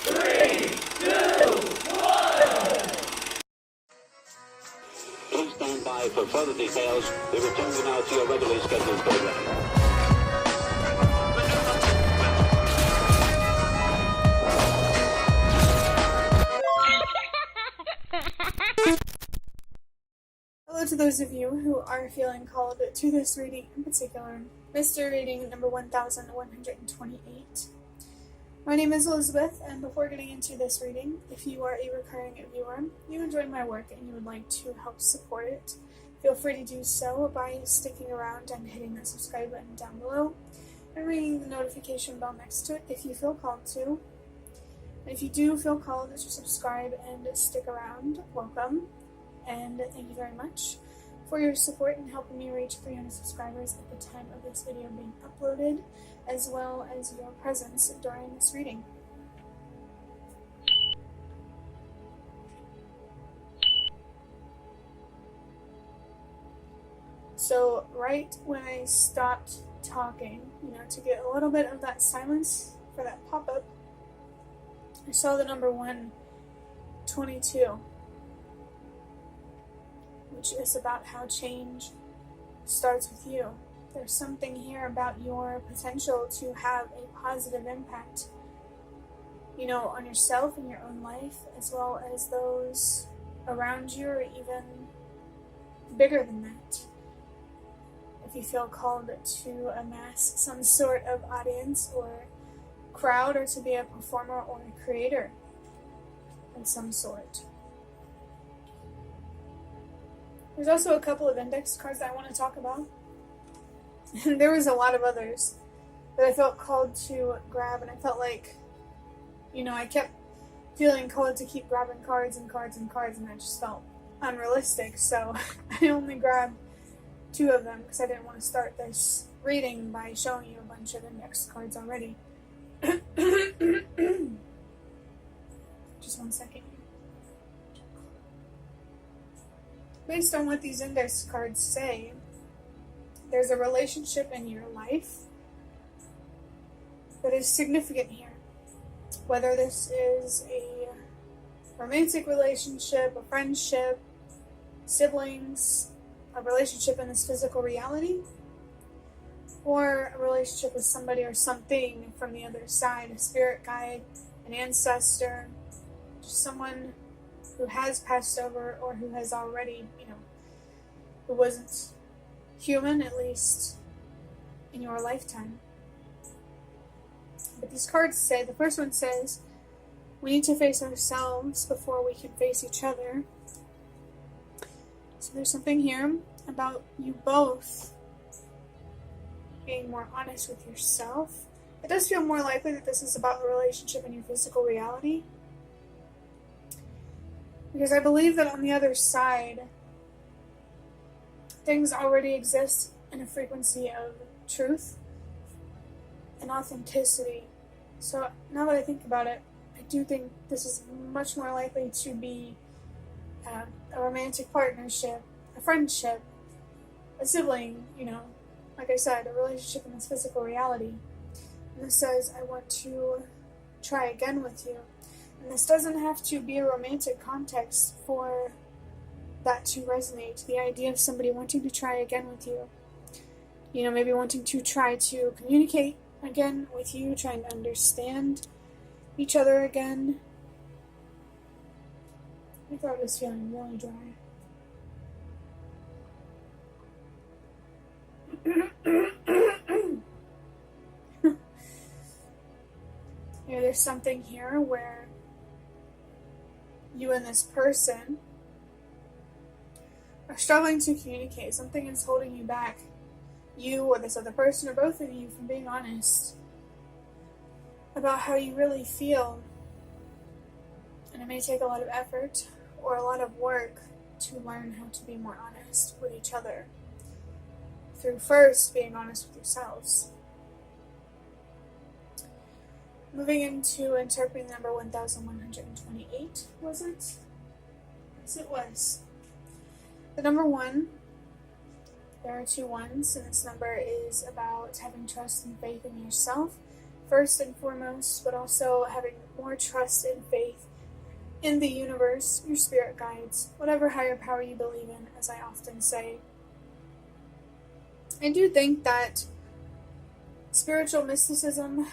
3, 2, 1. Please stand by for further details. We return you now to your regularly scheduled program. Hello to those of you who are feeling called to this reading in particular, mystery reading number 1128. My name is Elizabeth, and before getting into this reading, if you are a recurring viewer, you enjoy my work and you would like to help support it, feel free to do so by sticking around and hitting that subscribe button down below and ringing the notification bell next to it if you feel called to. And if you do feel called to subscribe and stick around, welcome. And thank you very much for your support in helping me reach 300 subscribers at the time of this video being uploaded, as well as your presence during this reading. So right when I stopped talking, to get a little bit of that silence for that pop-up, I saw the number 122. Which is about how change starts with you. There's something here about your potential to have a positive impact, on yourself and your own life, as well as those around you, or even bigger than that. If you feel called to amass some sort of audience or crowd, or to be a performer or a creator of some sort. There's also a couple of index cards that I want to talk about. And there was a lot of others that I felt called to grab, and I felt like, I kept feeling called to keep grabbing cards and cards and cards, and that just felt unrealistic. So I only grabbed 2 of them because I didn't want to start this reading by showing you a bunch of index cards already. Just one second. Based on what these index cards say, there's a relationship in your life that is significant here. Whether this is a romantic relationship, a friendship, siblings, a relationship in this physical reality, or a relationship with somebody or something from the other side, a spirit guide, an ancestor, just someone who has passed over, or who has already, who wasn't human, at least in your lifetime. But these cards say, the first one says, we need to face ourselves before we can face each other. So there's something here about you both being more honest with yourself. It does feel more likely that this is about a relationship in your physical reality. Because I believe that on the other side, things already exist in a frequency of truth and authenticity. So now that I think about it, I do think this is much more likely to be a romantic partnership, a friendship, a sibling, like I said, a relationship in this physical reality. And this says, I want to try again with you. And this doesn't have to be a romantic context for that to resonate. The idea of somebody wanting to try again with you. Maybe wanting to try to communicate again with you, trying to understand each other again. My throat is feeling really dry. There's something here where you and this person are struggling to communicate. Something is holding you back, you or this other person, or both of you, from being honest about how you really feel. And it may take a lot of effort or a lot of work to learn how to be more honest with each other, through first being honest with yourselves. Moving into interpreting the number 1128, was it? Yes, it was. The number 1, there are 2 ones, and this number is about having trust and faith in yourself first and foremost, but also having more trust and faith in the universe, your spirit guides, whatever higher power you believe in, as I often say. I do think that spiritual mysticism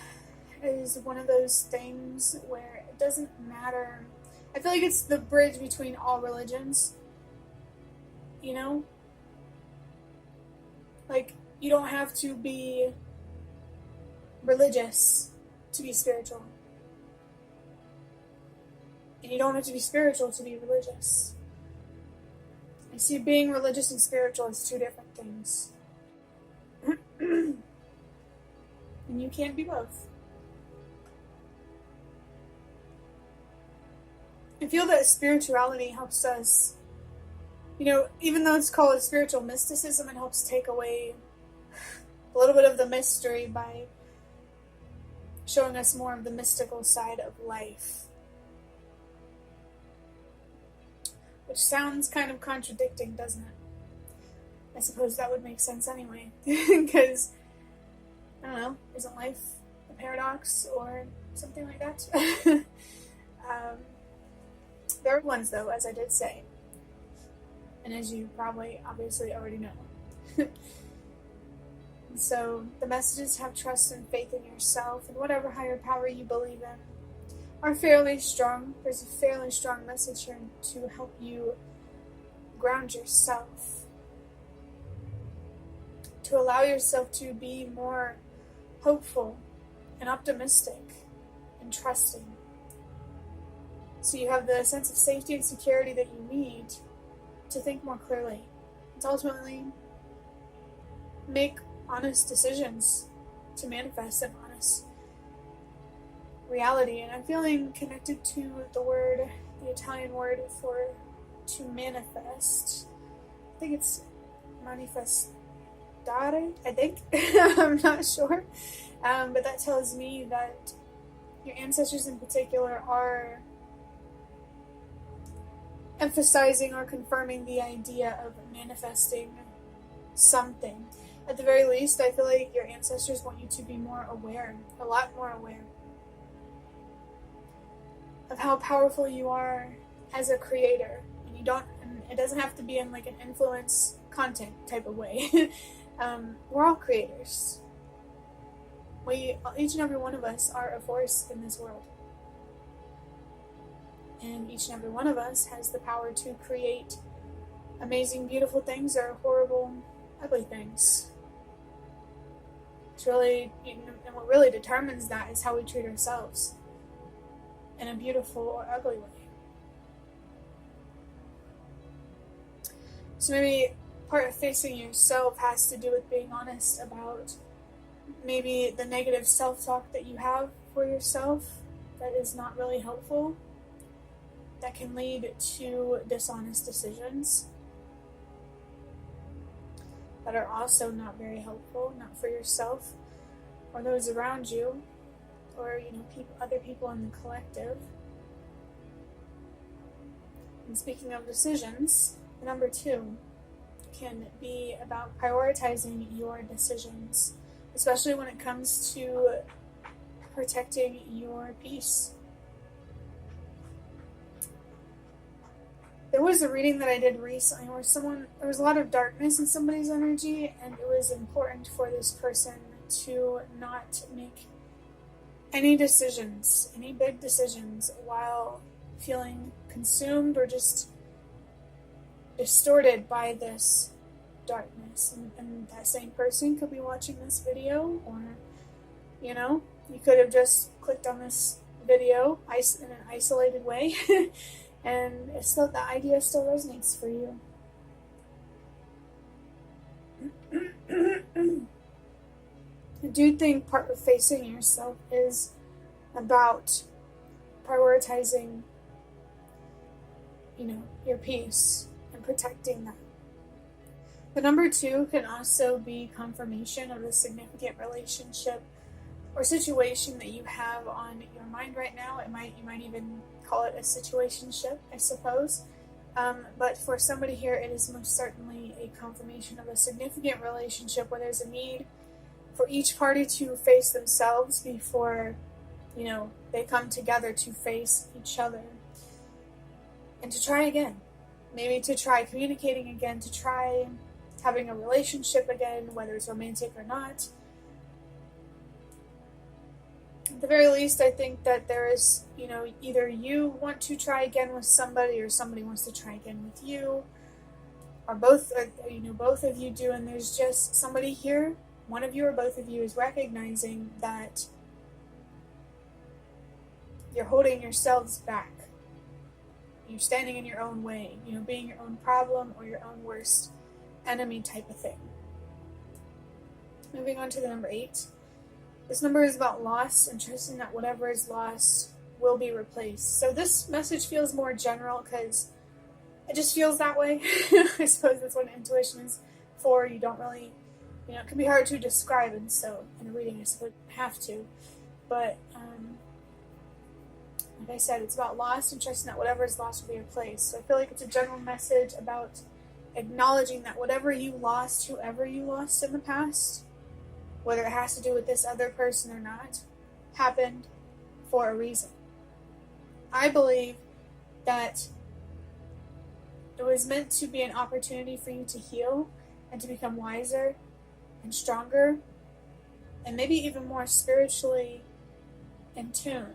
is one of those things where it doesn't matter. I feel like it's the bridge between all religions, you know? Like, you don't have to be religious to be spiritual. And you don't have to be spiritual to be religious. I see being religious and spiritual as two different things. And you can't be both. I feel that spirituality helps us, even though it's called spiritual mysticism, it helps take away a little bit of the mystery by showing us more of the mystical side of life. Which sounds kind of contradicting, doesn't it? I suppose that would make sense anyway. Because, I don't know, isn't life a paradox or something like that? There are ones, though, as I did say. And as you probably, obviously, already know. So, the messages have trust and faith in yourself and whatever higher power you believe in are fairly strong. There's a fairly strong message here to help you ground yourself, to allow yourself to be more hopeful and optimistic and trusting. So you have the sense of safety and security that you need to think more clearly, and to ultimately make honest decisions, to manifest an honest reality. And I'm feeling connected to the Italian word for to manifest. I think it's manifestare, I think. I'm not sure. But that tells me that your ancestors in particular are emphasizing or confirming the idea of manifesting something. At the very least, I feel like your ancestors want you to be more aware, a lot more aware, of how powerful you are as a creator. And it doesn't have to be in like an influence content type of way. We're all creators. Each and every one of us are a force in this world. And each and every one of us has the power to create amazing, beautiful things or horrible, ugly things. It's really, and what really determines that is how we treat ourselves in a beautiful or ugly way. So maybe part of facing yourself has to do with being honest about maybe the negative self-talk that you have for yourself that is not really helpful, that can lead to dishonest decisions that are also not very helpful, not for yourself or those around you, or other people in the collective. And speaking of decisions, number 2 can be about prioritizing your decisions, especially when it comes to protecting your peace. There was a reading that I did recently where there was a lot of darkness in somebody's energy, and it was important for this person to not make any decisions, any big decisions, while feeling consumed or just distorted by this darkness. And that same person could be watching this video, or, you could have just clicked on this video in an isolated way, and the idea still resonates for you. I do think part of facing yourself is about prioritizing, your peace and protecting that. The number 2 can also be confirmation of a significant relationship or situation that you have on your mind right now. You might even call it a situationship, I suppose. But for somebody here, it is most certainly a confirmation of a significant relationship where there's a need for each party to face themselves before, they come together to face each other. And to try again. Maybe to try communicating again, to try having a relationship again, whether it's romantic or not. At the very least, I think that there is, either you want to try again with somebody or somebody wants to try again with you, or both, both of you do, and there's just somebody here, one of you or both of you is recognizing that you're holding yourselves back. You're standing in your own way, being your own problem or your own worst enemy type of thing. Moving on to the number 8. This number is about loss and trusting that whatever is lost will be replaced. So this message feels more general because it just feels that way. I suppose that's what intuition is for. You don't really, it can be hard to describe, and so in a reading I suppose you have to. But like I said, it's about loss and trusting that whatever is lost will be replaced. So I feel like it's a general message about acknowledging that whatever you lost, whoever you lost in the past, whether it has to do with this other person or not, happened for a reason. I believe that it was meant to be an opportunity for you to heal and to become wiser and stronger and maybe even more spiritually in tune,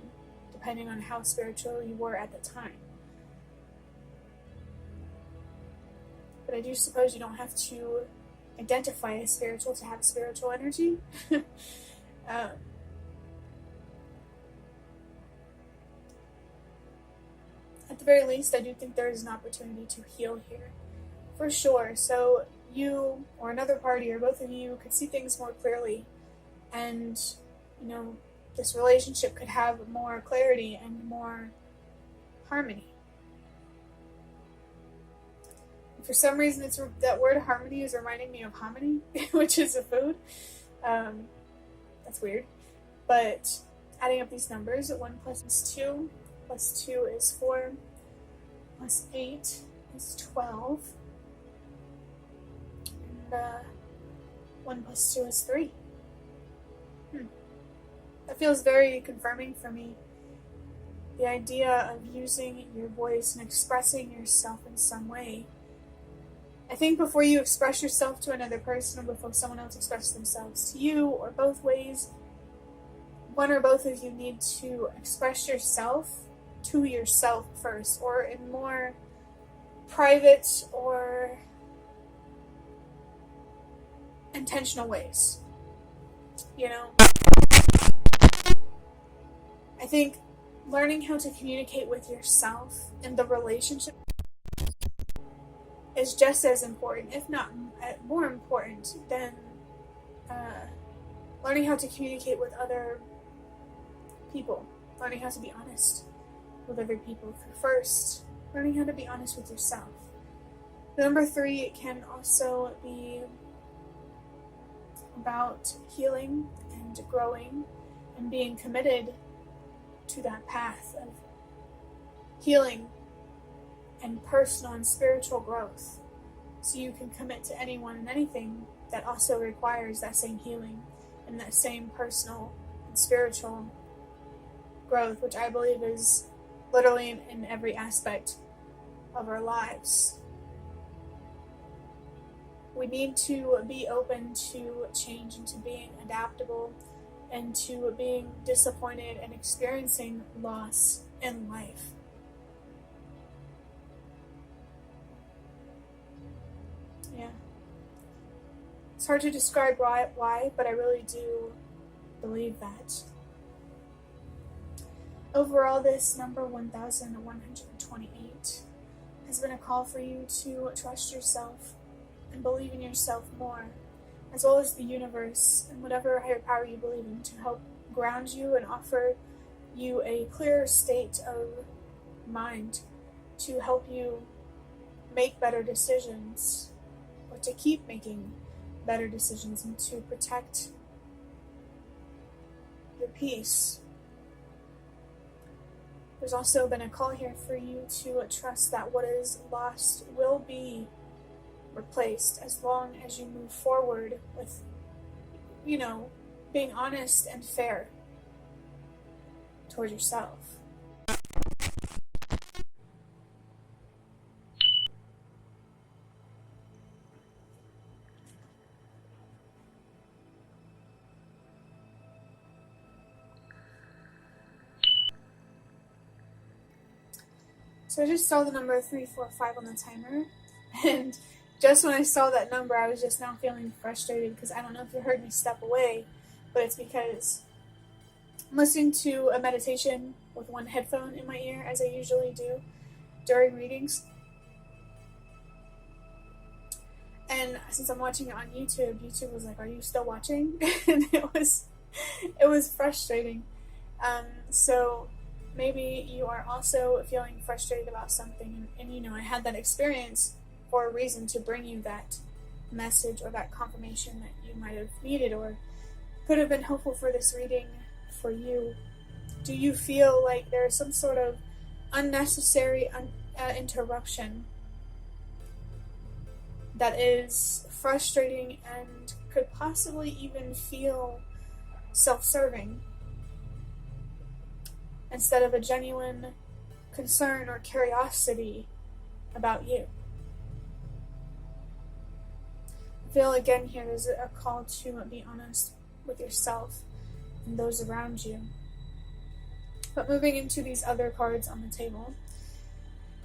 depending on how spiritual you were at the time. But I do suppose you don't have to identify as spiritual to have spiritual energy. At the very least, I do think there is an opportunity to heal here, for sure. So you or another party or both of you could see things more clearly, and this relationship could have more clarity and more harmony. For some reason, that word harmony is reminding me of hominy, which is a food. That's weird. But adding up these numbers, 1 plus 2 plus 2 is 4, plus 8 is 12, and 1 plus 2 is 3. That feels very confirming for me. The idea of using your voice and expressing yourself in some way. I think before you express yourself to another person, or before someone else expresses themselves to you, or both ways, one or both of you need to express yourself to yourself first, or in more private or intentional ways. I think learning how to communicate with yourself in the relationship is just as important, if not more important, than learning how to communicate with other people. Learning how to be honest with other people first. Learning how to be honest with yourself. The number 3 can also be about healing and growing and being committed to that path of healing and personal and spiritual growth, so you can commit to anyone and anything that also requires that same healing and that same personal and spiritual growth, which I believe is literally in every aspect of our lives. We need to be open to change and to being adaptable and to being disappointed and experiencing loss in life. Yeah. It's hard to describe why, but I really do believe that. Overall, this number 1128 has been a call for you to trust yourself and believe in yourself more, as well as the universe and whatever higher power you believe in, to help ground you and offer you a clearer state of mind, to help you make better decisions, or to keep making better decisions, and to protect your peace. There's also been a call here for you to trust that what is lost will be replaced, as long as you move forward with you know, being honest and fair towards yourself. So I just saw the number 345 on the timer, and just when I saw that number, I was just now feeling frustrated because I don't know if you heard me step away, but it's because I'm listening to a meditation with one headphone in my ear, as I usually do during readings. And since I'm watching it on YouTube, YouTube was like, "Are you still watching?" And it was frustrating. So maybe you are also feeling frustrated about something, and you know, I had that experience for a reason, to bring you that message or that confirmation that you might have needed or could have been helpful for this reading for you. Do you feel like there's some sort of unnecessary interruption that is frustrating and could possibly even feel self-serving, instead of a genuine concern or curiosity about you? I feel again here there's a call to be honest with yourself and those around you. But moving into these other cards on the table,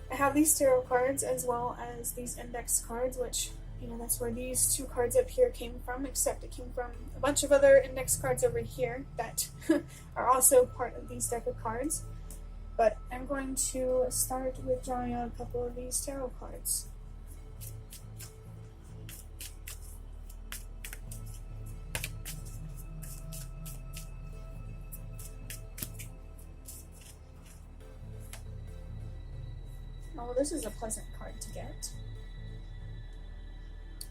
I have these tarot cards as well as these index cards, which, you know, that's where these two cards up here came from, except it came from a bunch of other index cards over here that are also part of these deck of cards. But I'm going to start with drawing out a couple of these tarot cards. Oh, this is a pleasant card to get.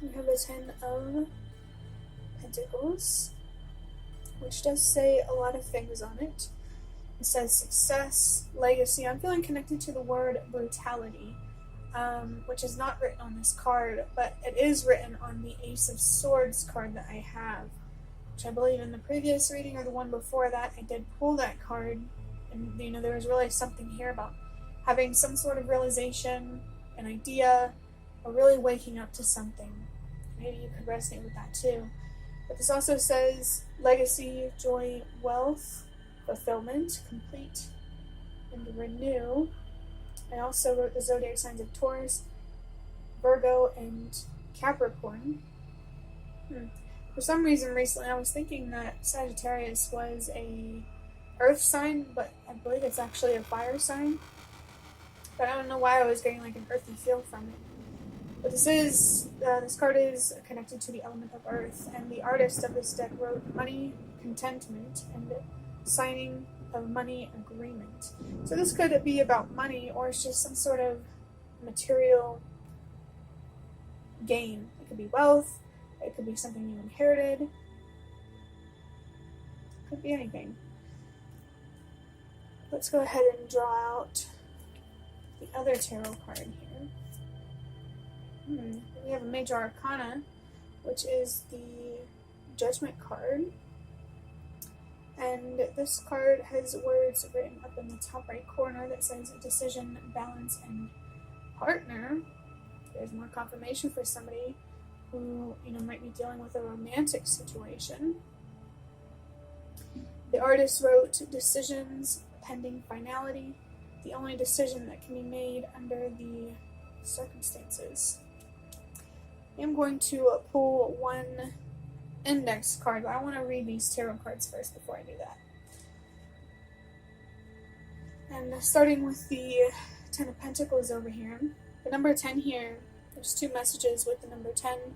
We have the Ten of Pentacles, which does say a lot of things on it. It says success, legacy. I'm feeling connected to the word brutality, which is not written on this card, but it is written on the Ace of Swords card that I have, which I believe in the previous reading or the one before that, I did pull that card, and you know, there was really something here about having some sort of realization, an idea, or really waking up to something. Maybe you could resonate with that too. But this also says legacy, joy, wealth, fulfillment, complete, and renew. I also wrote the zodiac signs of Taurus, Virgo, and Capricorn. For some reason recently I was thinking that Sagittarius was a earth sign, but I believe it's actually a fire sign. But I don't know why I was getting like an earthy feel from it. But this card is connected to the element of earth, and the artist of this deck wrote money, contentment, and signing of money agreement. So this could be about money, or it's just some sort of material gain. It could be wealth, it could be something you inherited, it could be anything. Let's go ahead and draw out the other tarot card here. We have a Major Arcana, which is the Judgment card. And this card has words written up in the top right corner that says decision, balance, and partner. There's more confirmation for somebody who, you know, might be dealing with a romantic situation. The artist wrote decisions pending finality, the only decision that can be made under the circumstances. I'm going to pull one index card, but I want to read these tarot cards first before I do that. And starting with the Ten of Pentacles over here, the number 10 here, there's two messages with the number 10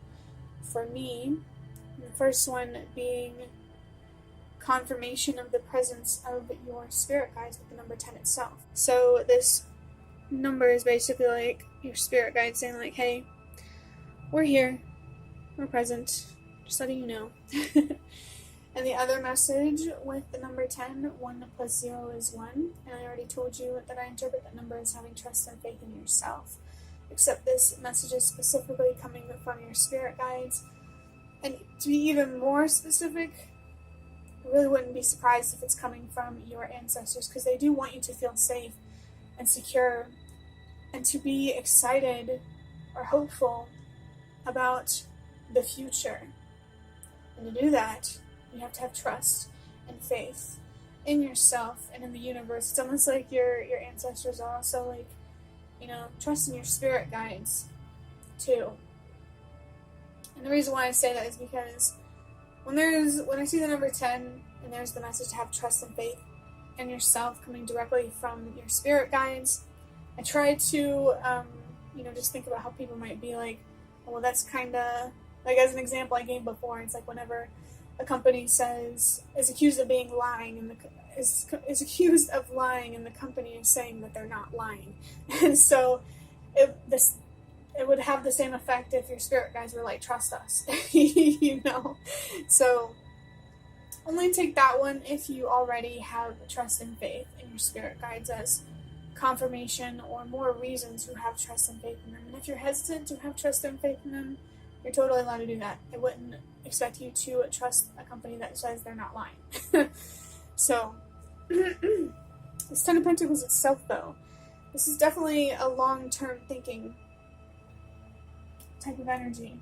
for me. And the first one being confirmation of the presence of your spirit guides with the number 10 itself. So this number is basically like your spirit guide saying like, hey, we're here, we're present, just letting you know. And the other message with the number 10, 1 plus 0 is 1. And I already told you that I interpret that number as having trust and faith in yourself. Except this message is specifically coming from your spirit guides And to be even more specific, I really wouldn't be surprised if it's coming from your ancestors, because they do want you to feel safe and secure and to be excited or hopeful about the future. And to do that, you have to have trust and faith in yourself and in the universe. It's almost like your ancestors are also like, trust in your spirit guides too. And the reason why I say that is because when I see the number 10 and there's the message to have trust and faith in yourself coming directly from your spirit guides, I try to, just think about how people might be like, well, that's kind of, like as an example I gave before, it's like whenever a company is accused of lying, and is accused of lying, and the company is saying that they're not lying. And so it would have the same effect if your spirit guides were like, trust us. So only take that one if you already have trust and faith in your spirit guides as confirmation or more reason to have trust and faith in them. And if you're hesitant to have trust and faith in them, you're totally allowed to do that. I wouldn't expect you to trust a company that says they're not lying. So, this Ten of Pentacles itself, though, this is definitely a long-term thinking type of energy.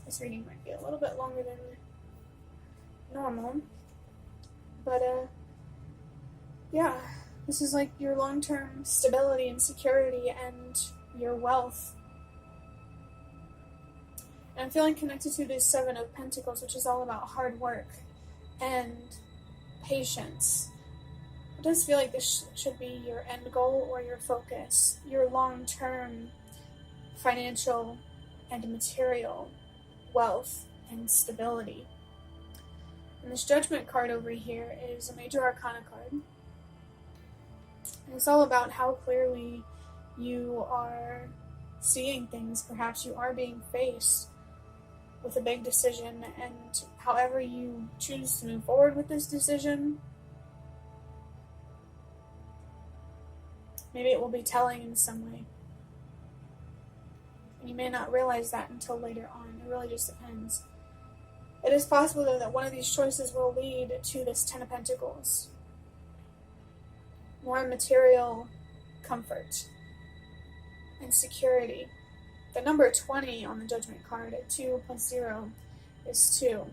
This reading might be a little bit longer than normal, but yeah, this is like your long-term stability and security and your wealth. And I'm feeling connected to this Seven of Pentacles, which is all about hard work and patience. It does feel like this should be your end goal or your focus, your long-term financial and material wealth and stability. And this Judgment card over here is a Major Arcana card. And it's all about how clearly you are seeing things. Perhaps you are being faced with a big decision, and however you choose to move forward with this decision, maybe it will be telling in some way. And you may not realize that until later on. It really just depends. It is possible, though, that one of these choices will lead to this Ten of Pentacles. More material comfort and security. The number 20 on the Judgment card, 2 plus 0 is 2.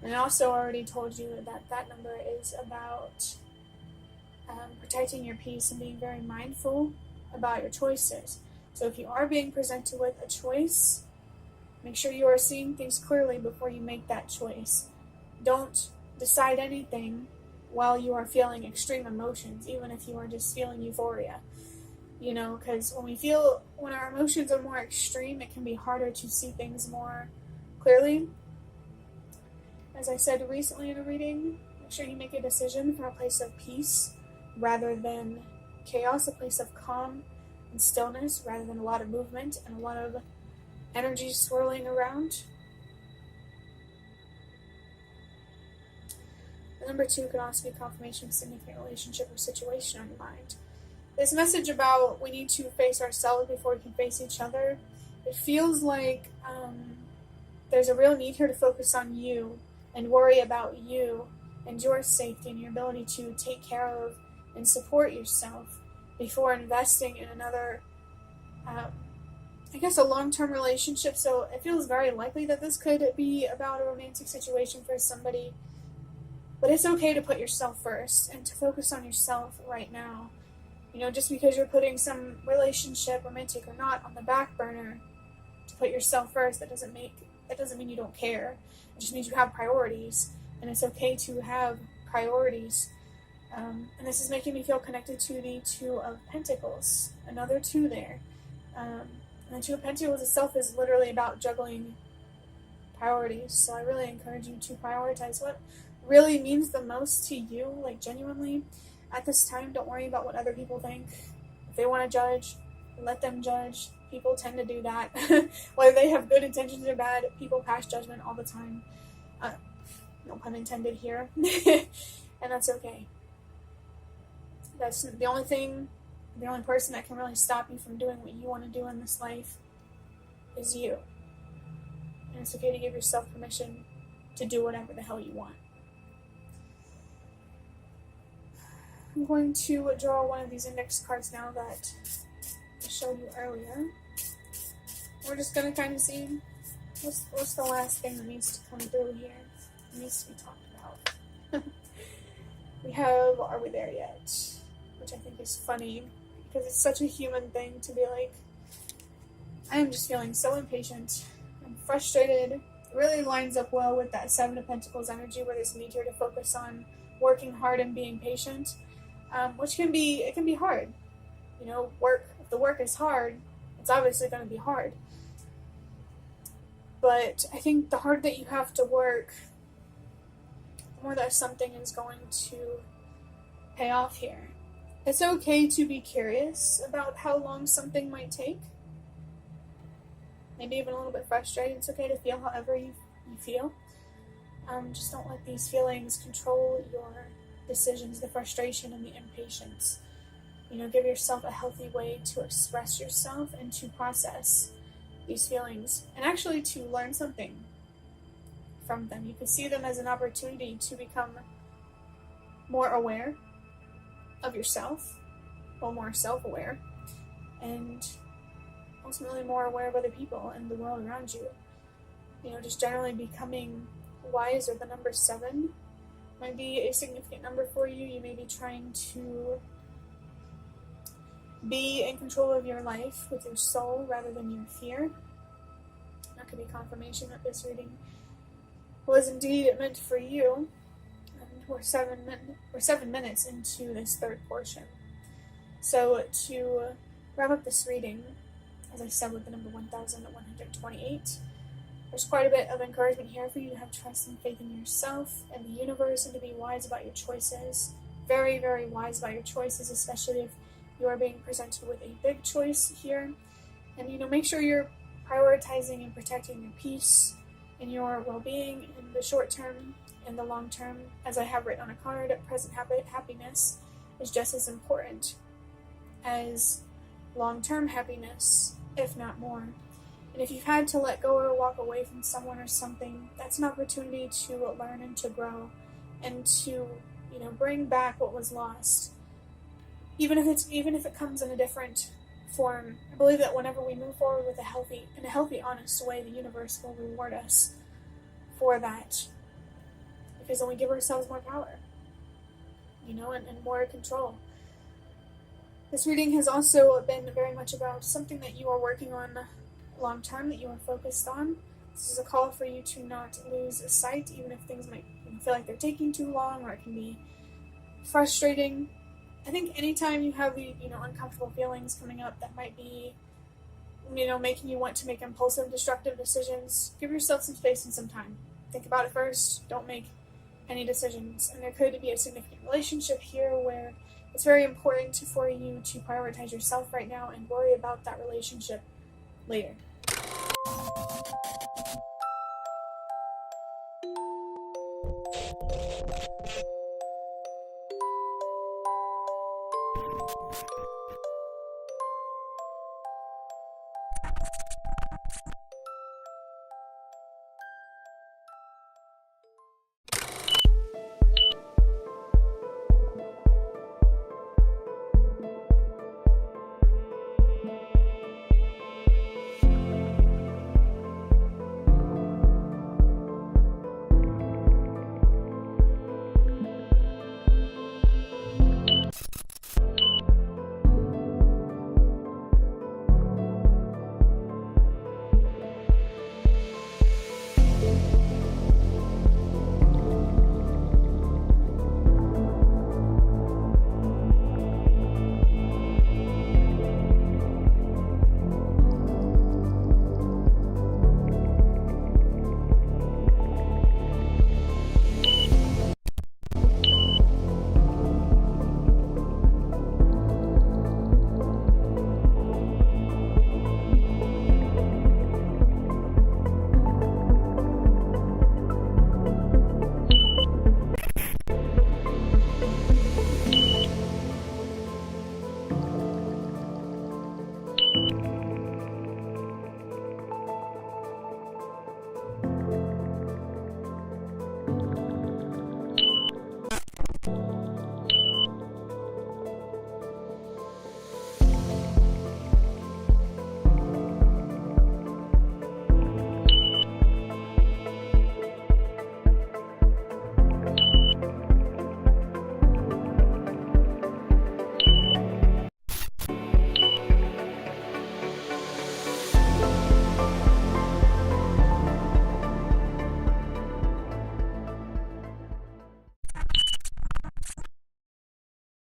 And I also already told you that that number is about protecting your peace and being very mindful about your choices. So if you are being presented with a choice, make sure you are seeing things clearly before you make that choice. Don't decide anything while you are feeling extreme emotions, even if you are just feeling euphoria. Because when our emotions are more extreme, it can be harder to see things more clearly. As I said recently in a reading, make sure you make a decision from a place of peace rather than chaos, a place of calm and stillness rather than a lot of movement and a lot of energy swirling around. The number 2 can also be confirmation of a significant relationship or situation on your mind. This message about we need to face ourselves before we can face each other, it feels like there's a real need here to focus on you and worry about you and your safety and your ability to take care of and support yourself before investing in another, a long-term relationship. So it feels very likely that this could be about a romantic situation for somebody. But it's okay to put yourself first and to focus on yourself right now. Just because you're putting some relationship, romantic or not, on the back burner to put yourself first, that doesn't mean you don't care. It just means you have priorities, and it's okay to have priorities. And this is making me feel connected to the 2 of Pentacles, another 2 there. And the 2 of Pentacles itself is literally about juggling priorities. So I really encourage you to prioritize what really means the most to you, like genuinely. At this time, don't worry about what other people think. If they want to judge, let them judge. People tend to do that. Whether they have good intentions or bad, people pass judgment all the time. No pun intended here. And that's okay. That's the only person that can really stop you from doing what you want to do in this life is you. And it's okay to give yourself permission to do whatever the hell you want. I'm going to draw one of these index cards now that I showed you earlier. We're just going to kind of see what's the last thing that needs to come through here. It needs to be talked about. We have Are We There Yet? Which I think is funny because it's such a human thing to be like, I am just feeling so impatient. I'm frustrated. It really lines up well with that Seven of Pentacles energy where there's a need here to focus on working hard and being patient, which can be hard. You know, if the work is hard, it's obviously going to be hard. But I think the harder that you have to work, the more that something is going to pay off here. It's okay to be curious about how long something might take. Maybe even a little bit frustrated. It's okay to feel however you feel. Just don't let these feelings control your decisions, the frustration and the impatience. You know, give yourself a healthy way to express yourself and to process these feelings and actually to learn something from them. You can see them as an opportunity to become more aware of yourself, well, more self-aware, and ultimately more aware of other people and the world around you. You know, just generally becoming wiser. The number 7 might be a significant number for you. You may be trying to be in control of your life with your soul rather than your fear. That could be confirmation that this reading was indeed meant for you. And we're 7 minutes into this third portion. So to wrap up this reading, as I said with the number 1128, there's quite a bit of encouragement here for you to have trust and faith in yourself and the universe and to be wise about your choices. Very, very wise about your choices, especially if you are being presented with a big choice here. And, you know, make sure you're prioritizing and protecting your peace and your well-being in the short term and the long term. As I have written on a card, present happiness is just as important as long-term happiness, if not more. And if you've had to let go or walk away from someone or something, that's an opportunity to learn and to grow and to, you know, bring back what was lost. Even if it comes in a different form, I believe that whenever we move forward with in a healthy, honest way, the universe will reward us for that. Because then we give ourselves more power, you know, and more control. This reading has also been very much about something that you are working on long term, that you are focused on. This is a call for you to not lose sight, even if things might feel like they're taking too long or it can be frustrating. I think anytime you have the, you know, uncomfortable feelings coming up that might be, you know, making you want to make impulsive, destructive decisions, give yourself some space and some time. Think about it first. Don't make any decisions. And there could be a significant relationship here where it's very important for you to prioritize yourself right now and worry about that relationship later.